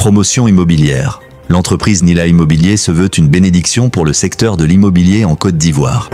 Promotion immobilière. L'entreprise Nila Immobilier se veut une bénédiction pour le secteur de l'immobilier en Côte d'Ivoire.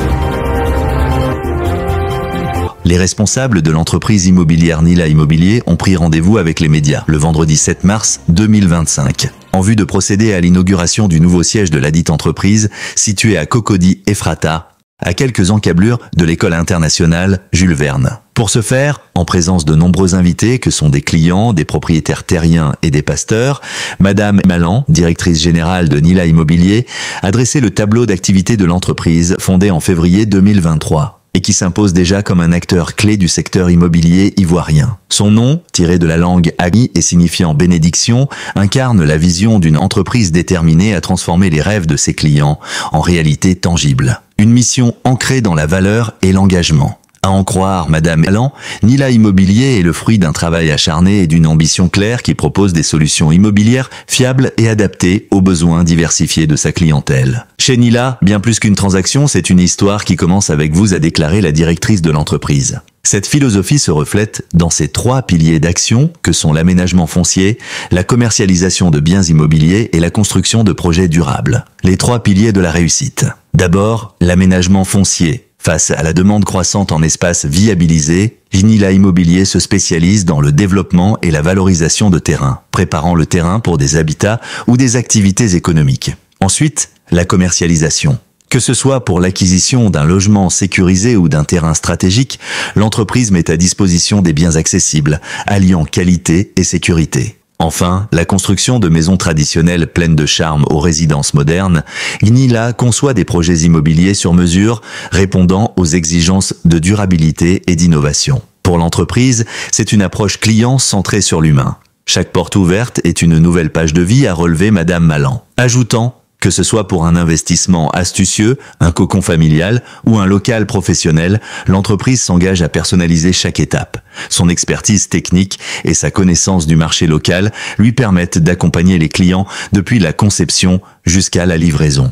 Les responsables de l'entreprise immobilière Nila Immobilier ont pris rendez-vous avec les médias le vendredi 7 mars 2025, en vue de procéder à l'inauguration du nouveau siège de ladite entreprise située à Cocody, Ephrata, à quelques encablures de l'école internationale Jules Verne. Pour ce faire, en présence de nombreux invités que sont des clients, des propriétaires terriens et des pasteurs, Madame Malan, directrice générale de Nila Immobilier, a dressé le tableau d'activité de l'entreprise fondée en février 2023 et qui s'impose déjà comme un acteur clé du secteur immobilier ivoirien. Son nom, tiré de la langue agni et signifiant bénédiction, incarne la vision d'une entreprise déterminée à transformer les rêves de ses clients en réalité tangible. Une mission ancrée dans la valeur et l'engagement. À en croire Madame Malan, Nila Immobilier est le fruit d'un travail acharné et d'une ambition claire qui propose des solutions immobilières fiables et adaptées aux besoins diversifiés de sa clientèle. Chez Nila, bien plus qu'une transaction, c'est une histoire qui commence avec vous, a déclaré la directrice de l'entreprise. Cette philosophie se reflète dans ces 3 piliers d'action que sont l'aménagement foncier, la commercialisation de biens immobiliers et la construction de projets durables. Les 3 piliers de la réussite. D'abord, l'aménagement foncier. Face à la demande croissante en espaces viabilisés, Nila Immobilier se spécialise dans le développement et la valorisation de terrains, préparant le terrain pour des habitats ou des activités économiques. Ensuite, la commercialisation. Que ce soit pour l'acquisition d'un logement sécurisé ou d'un terrain stratégique, l'entreprise met à disposition des biens accessibles, alliant qualité et sécurité. Enfin, la construction de maisons traditionnelles pleines de charme aux résidences modernes, Nila conçoit des projets immobiliers sur mesure répondant aux exigences de durabilité et d'innovation. Pour l'entreprise, c'est une approche client centrée sur l'humain. Chaque porte ouverte est une nouvelle page de vie, a relevé Madame Malan, ajoutant que ce soit pour un investissement astucieux, un cocon familial ou un local professionnel, l'entreprise s'engage à personnaliser chaque étape. Son expertise technique et sa connaissance du marché local lui permettent d'accompagner les clients depuis la conception jusqu'à la livraison.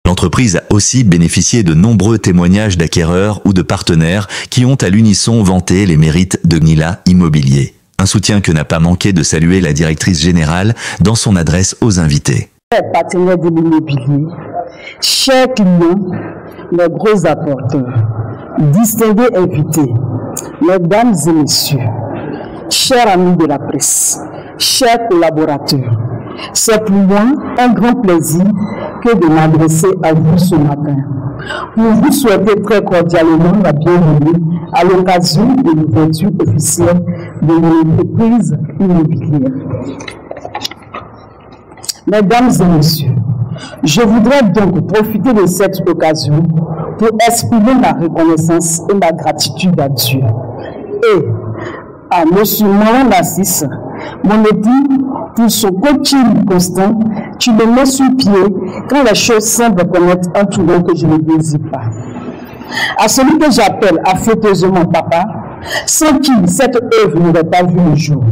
L'entreprise a aussi bénéficié de nombreux témoignages d'acquéreurs ou de partenaires qui ont à l'unisson vanté les mérites de Nila Immobilier. Un soutien que n'a pas manqué de saluer la directrice générale dans son adresse aux invités. Partenaires de l'immobilier, chers clients, les gros apporteurs, distingués invités, mesdames et messieurs, chers amis de la presse, chers collaborateurs, c'est pour moi un grand plaisir que de m'adresser à vous ce matin pour vous souhaiter très cordialement la bienvenue à l'occasion de l'ouverture officielle de mon entreprise immobilière. Mesdames et messieurs, je voudrais donc profiter de cette occasion pour exprimer ma reconnaissance et ma gratitude à Dieu et à M. Malan Narcisse, mon époux, pour son coaching constant qui me met sur pied quand les choses semblent connaître un tournant que je ne désire pas. À celui que j'appelle affectueusement papa, sans qui cette œuvre n'aurait pas vu le jour.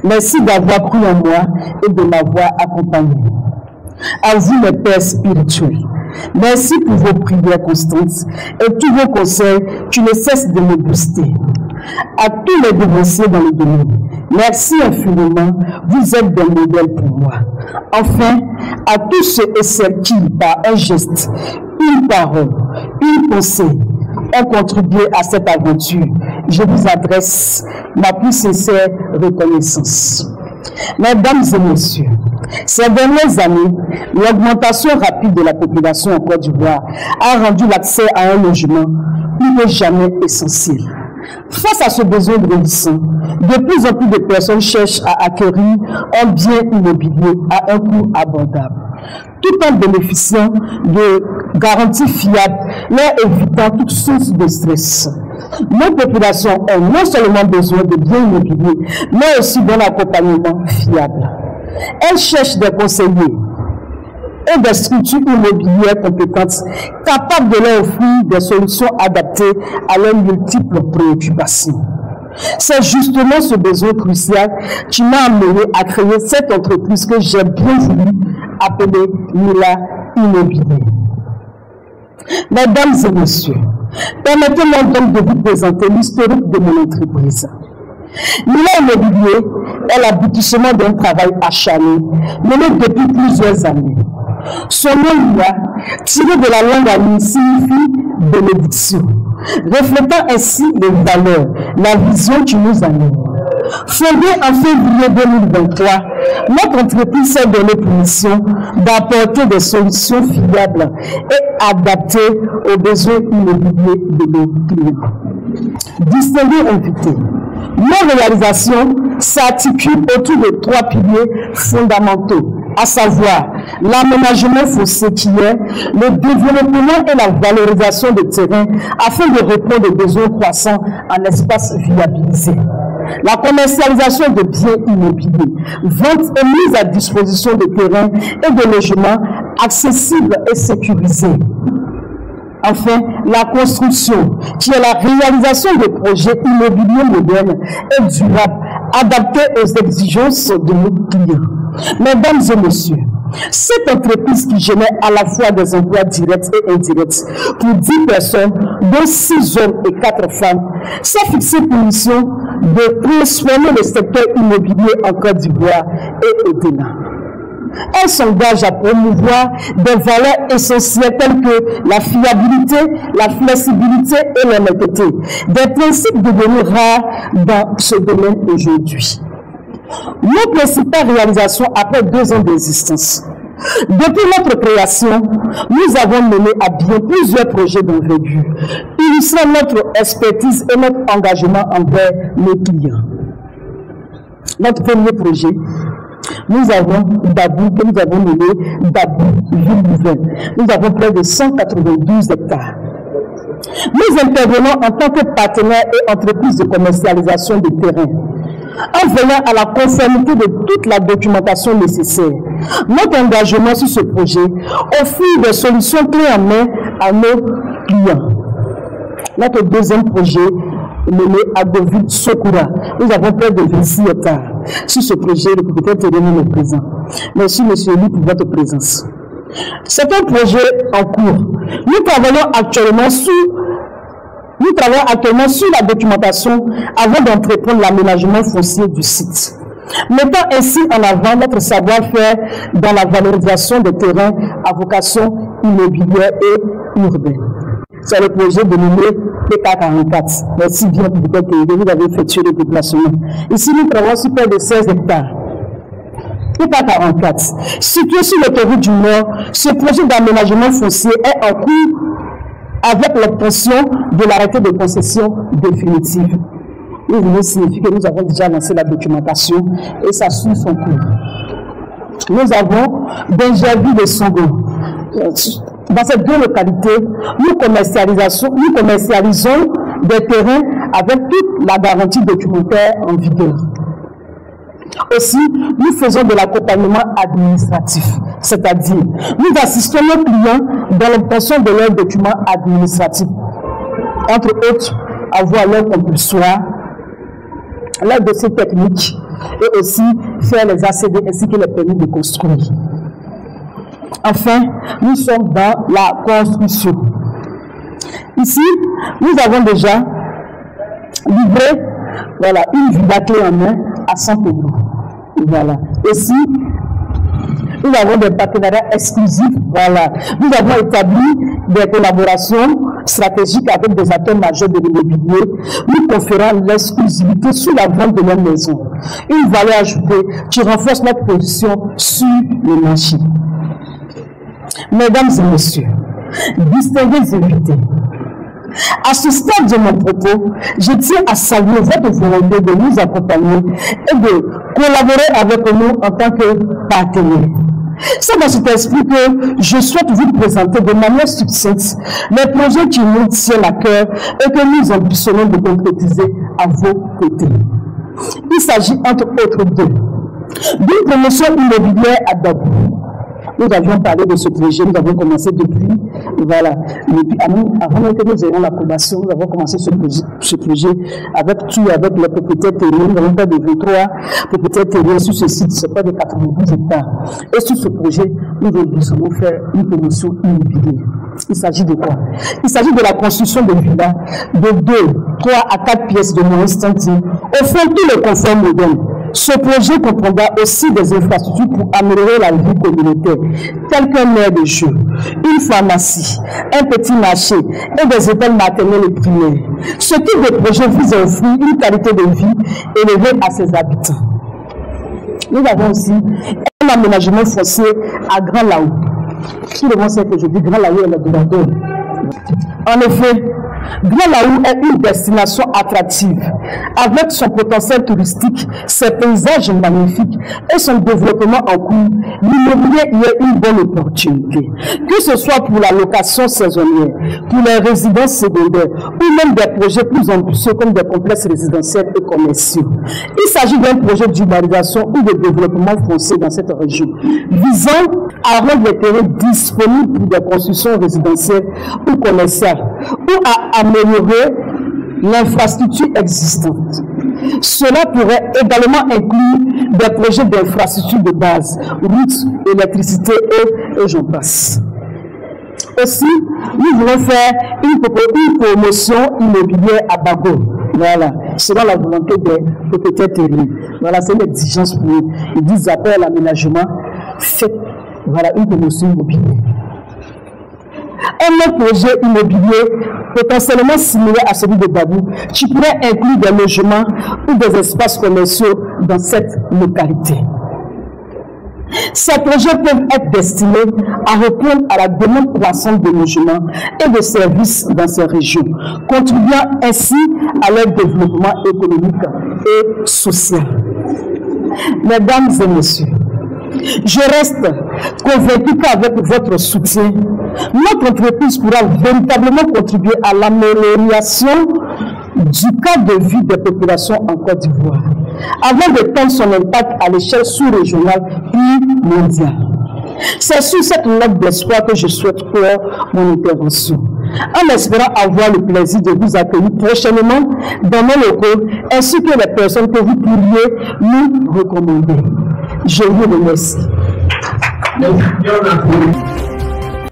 Merci d'avoir cru en moi et de m'avoir accompagné. À vous les pères spirituels, merci pour vos prières constantes et tous vos conseils qui ne cessent de me booster. À tous les devanciers dans le domaine, merci infiniment, vous êtes des modèles pour moi. Enfin, à tous ceux et celles qui, par un geste, une parole, une pensée, ont contribué à cette aventure, je vous adresse ma plus sincère reconnaissance. Mesdames et messieurs, ces dernières années, l'augmentation rapide de la population en Côte d'Ivoire a rendu l'accès à un logement plus que jamais essentiel. Face à ce besoin grandissant, de plus en plus de personnes cherchent à acquérir un bien immobilier à un coût abordable, tout en bénéficiant de garanties fiables, leur évitant toute source de stress. Nos populations ont non seulement besoin de biens immobiliers, mais aussi d'un accompagnement fiable. Elles cherchent des conseillers et des structures immobilières compétentes capables de leur offrir des solutions adaptées à leurs multiples préoccupations. C'est justement ce besoin crucial qui m'a amené à créer cette entreprise que j'ai bien voulu appeler Nila Immobilier. Mesdames et messieurs, permettez-moi donc de vous présenter l'historique de mon entreprise. Nila Immobilier est l'aboutissement d'un travail acharné mené depuis plusieurs années. Son nom Nila, tiré de la langue amine, signifie bénédiction, reflétant ainsi les valeurs, la vision qui nous anime. Fondée en février 2023, notre entreprise s'est donné pour mission d'apporter des solutions fiables et adaptées aux besoins immobiliers de nos clients. Distingués invités, nos réalisations s'articulent autour de 3 piliers fondamentaux, à savoir l'aménagement foncier qui est le développement et la valorisation des terrains afin de répondre aux besoins croissants en espace viabilisé. La commercialisation de biens immobiliers, vente et mise à disposition de terrains et de logements accessibles et sécurisés. Enfin, la construction, qui est la réalisation de projets immobiliers modernes et durables, adaptés aux exigences de nos clients. Mesdames et messieurs, cette entreprise qui génère à la fois des emplois directs et indirects pour 10 personnes, dont 6 hommes et 4 femmes, s'est fixée pour mission de transformer le secteur immobilier en Côte d'Ivoire et au-delà. Elle s'engage à promouvoir des valeurs essentielles telles que la fiabilité, la flexibilité et l'honnêteté, des principes devenus rares dans ce domaine aujourd'hui. Nos principales réalisations après 2 ans d'existence. Depuis notre création, nous avons mené à bien plusieurs projets d'envergure, illustrant notre expertise et notre engagement envers nos clients. Notre premier projet, nous avons Dabou, que nous avons nommé Dabou Ville Nouvelle. Nous avons près de 192 hectares. Nous intervenons en tant que partenaire et entreprise de commercialisation de terrain, en venant à la conformité de toute la documentation nécessaire. Notre engagement sur ce projet offre des solutions clés en main à nos clients. Notre deuxième projet, nommé Agoville Sokura, nous avons près de 26 hectares. Sur ce projet, le propriétaire terrain est présent. Merci, monsieur Lee, pour votre présence. C'est un projet en cours. Nous travaillons actuellement sur la documentation avant d'entreprendre l'aménagement foncier du site, mettant ainsi en avant notre savoir-faire dans la valorisation des terrains à vocation immobilière et urbaine. C'est le projet dénommé PK44. Merci bien pour votre que vous avez effectué le déplacement. Ici, nous travaillons sur près de 16 hectares. PK44. Situé sur l'autoroute du Nord, ce projet d'aménagement foncier est en cours avec l'obtention de l'arrêté de concession définitive. Il nous signifie que nous avons déjà lancé la documentation et ça suit son cours. Nous avons Benjavi de Songo. Dans ces 2 localités, nous commercialisons des terrains avec toute la garantie documentaire en vigueur. Aussi, nous faisons de l'accompagnement administratif, c'est-à-dire nous assistons nos clients dans l'obtention de leurs documents administratifs, entre autres, avoir leur compulsoire, leur dossier technique et aussi faire les ACD ainsi que les permis de construire. Enfin, nous sommes dans la construction. Ici, nous avons déjà livré une villa clé en main à 100 euros. Voilà. Ici, nous avons des partenariats exclusifs. Voilà. Nous avons établi des collaborations stratégiques avec des acteurs majeurs de l'immobilier, nous conférant l'exclusivité sur la vente de leur maison. Une valeur ajoutée qui renforce notre position sur le marché. Mesdames et messieurs, distingués invités, à ce stade de mon propos, je tiens à saluer votre volonté de nous accompagner et de collaborer avec nous en tant que partenaires. C'est dans cet esprit que je souhaite vous présenter de manière succincte les projets qui nous tiennent à cœur et que nous ambitionnons de concrétiser à vos côtés. Il s'agit entre autres d'une promotion immobilière à Dabou, Nous avions parlé de ce projet, nous avons commencé depuis, voilà, avant même que nous ayons l'approbation, nous avons commencé ce projet avec les propriétaires terriens. Nous avons fait de 23 propriétaires terriens sur ce site, c'est pas de 92 hectares. Et sur ce projet, nous allons faire une promotion immobilière. Il s'agit de quoi? Il s'agit de la construction de villas de 2, 3 à 4 pièces de moyens standing, offrant tous les conforts modernes. Ce projet comprendra aussi des infrastructures pour améliorer la vie communautaire, telles qu'un aire de jeu, une pharmacie, un petit marché et des écoles maternelles et primaires. Ce type de projet vise à offrir une qualité de vie élevée à ses habitants. Nous avons aussi un aménagement foncier à Grand Laou. Tout le monde sait que je dis Grand Laou est le Dorador. En effet, Grand Laou est une destination attractive. Avec son potentiel touristique, ses paysages magnifiques et son développement en cours, l'immobilier y est une bonne opportunité. Que ce soit pour la location saisonnière, pour les résidences secondaires ou même des projets plus ambitieux comme des complexes résidentiels et commerciaux. Il s'agit d'un projet d'urbanisation ou de développement foncier dans cette région, visant à rendre les terrains disponibles pour des constructions résidentielles ou commerciales ou à améliorer l'infrastructure existante. Cela pourrait également inclure des projets d'infrastructure de base, routes, électricité et j'en passe. Aussi, nous voulons faire une promotion immobilière à Bago. Voilà, selon la volonté des propriétaires terriens. Voilà, c'est l'exigence pour eux. Ils disent après l'aménagement, faites une promotion immobilière. Un autre projet immobilier potentiellement similaire à celui de Babou, qui pourrait inclure des logements ou des espaces commerciaux dans cette localité. Ces projets peuvent être destinés à répondre à la demande croissante de logements et de services dans ces régions, contribuant ainsi à leur développement économique et social. Mesdames et messieurs, je reste convaincu qu'avec votre soutien, notre entreprise pourra véritablement contribuer à l'amélioration du cadre de vie des populations en Côte d'Ivoire, avant de tendre son impact à l'échelle sous-régionale puis mondiale. C'est sur cette note d'espoir que je souhaite clore mon intervention, en espérant avoir le plaisir de vous accueillir prochainement dans nos locaux, ainsi que les personnes que vous pourriez nous recommander. Je vous remercie.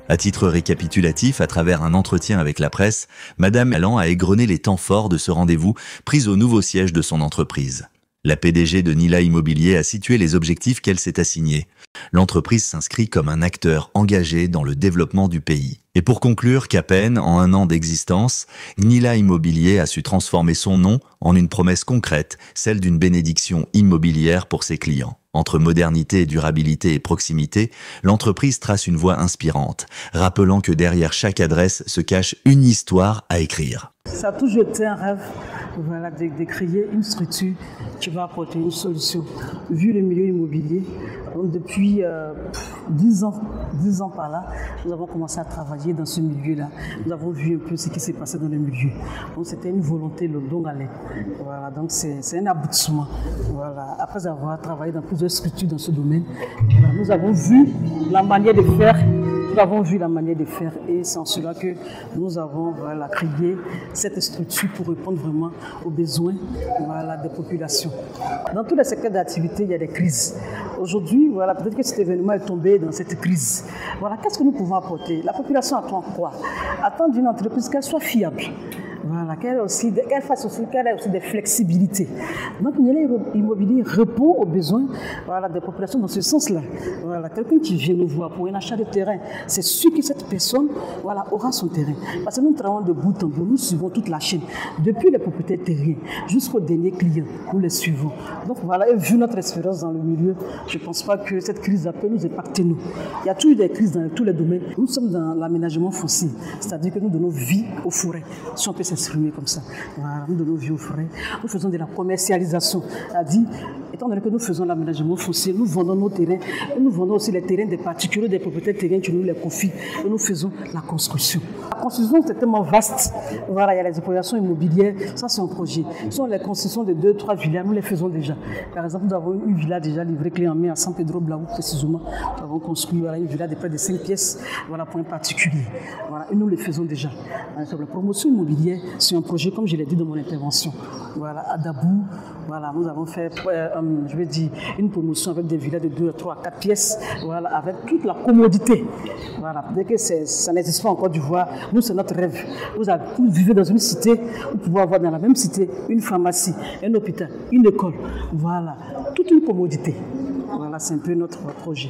À titre récapitulatif, à travers un entretien avec la presse, Madame Allan a égrené les temps forts de ce rendez-vous pris au nouveau siège de son entreprise. La PDG de Nila Immobilier a situé les objectifs qu'elle s'est assignés. L'entreprise s'inscrit comme un acteur engagé dans le développement du pays. Et pour conclure qu'à peine en 1 an d'existence, Nila Immobilier a su transformer son nom en une promesse concrète, celle d'une bénédiction immobilière pour ses clients. Entre modernité, durabilité et proximité, l'entreprise trace une voie inspirante, rappelant que derrière chaque adresse se cache une histoire à écrire. Ça a toujours été un rêve de créer une structure qui va apporter une solution. Vu le milieu immobilier, donc depuis 10 ans par là, nous avons commencé à travailler dans ce milieu-là. Nous avons vu un peu ce qui s'est passé dans le milieu. Donc c'était une volonté de longue haleine. Voilà, donc c'est un aboutissement. Voilà. Après avoir travaillé dans plusieurs structures dans ce domaine, voilà, nous avons vu la manière de faire. Nous avons vu la manière de faire et c'est en cela que nous avons créé cette structure pour répondre vraiment aux besoins des populations. Dans tous les secteurs d'activité, il y a des crises. Aujourd'hui, peut-être que cet événement est tombé dans cette crise. Qu'est-ce que nous pouvons apporter? La population attend quoi? Attend d'une entreprise qu'elle soit fiable. Qu'elle ait aussi des flexibilités. Donc, l'immobilier répond aux besoins des populations dans ce sens-là. Quelqu'un qui vient nous voir pour un achat de terrain, c'est sûr que cette personne aura son terrain. Parce que nous travaillons de bout en bout, nous suivons toute la chaîne, depuis les propriétaires terriens jusqu'au dernier client, nous les suivons. Donc et vu notre expérience dans le milieu, je ne pense pas que cette crise peut nous impacter nous. Il y a toujours des crises dans tous les domaines. Nous sommes dans l'aménagement foncier, c'est-à-dire que nous donnons vie aux forêts, si on peut s'exprimer comme ça. Nous donnons vie aux forêts. Nous faisons de la commercialisation, c'est-à-dire étant donné que nous faisons l'aménagement foncier, nous vendons nos terrains, nous vendons aussi les terrains des particuliers, des propriétaires terriens qui nous les confient, et nous faisons la construction. La construction, c'est tellement vaste. Voilà, il y a les exploitations immobilières, ça c'est un projet. Ce sont les constructions de 2-3 villas, nous les faisons déjà. Par exemple, nous avons une villa déjà livrée clé en main à San Pedro Blau, précisément. Nous avons construit une villa de près de 5 pièces, voilà, pour un particulier. Voilà, et nous les faisons déjà. La promotion immobilière, c'est un projet, comme je l'ai dit dans mon intervention. Voilà, à Dabou, voilà, nous avons fait, je vais dire, une promotion avec des villas de 2, 3, 4 pièces, voilà, avec toute la commodité. Voilà, dès que ça n'existe pas en Côte d'Ivoire, nous, c'est notre rêve. Vous vivez dans une cité, vous pouvez avoir dans la même cité une pharmacie, un hôpital, une école. Voilà, toute une commodité. Voilà, c'est un peu notre projet.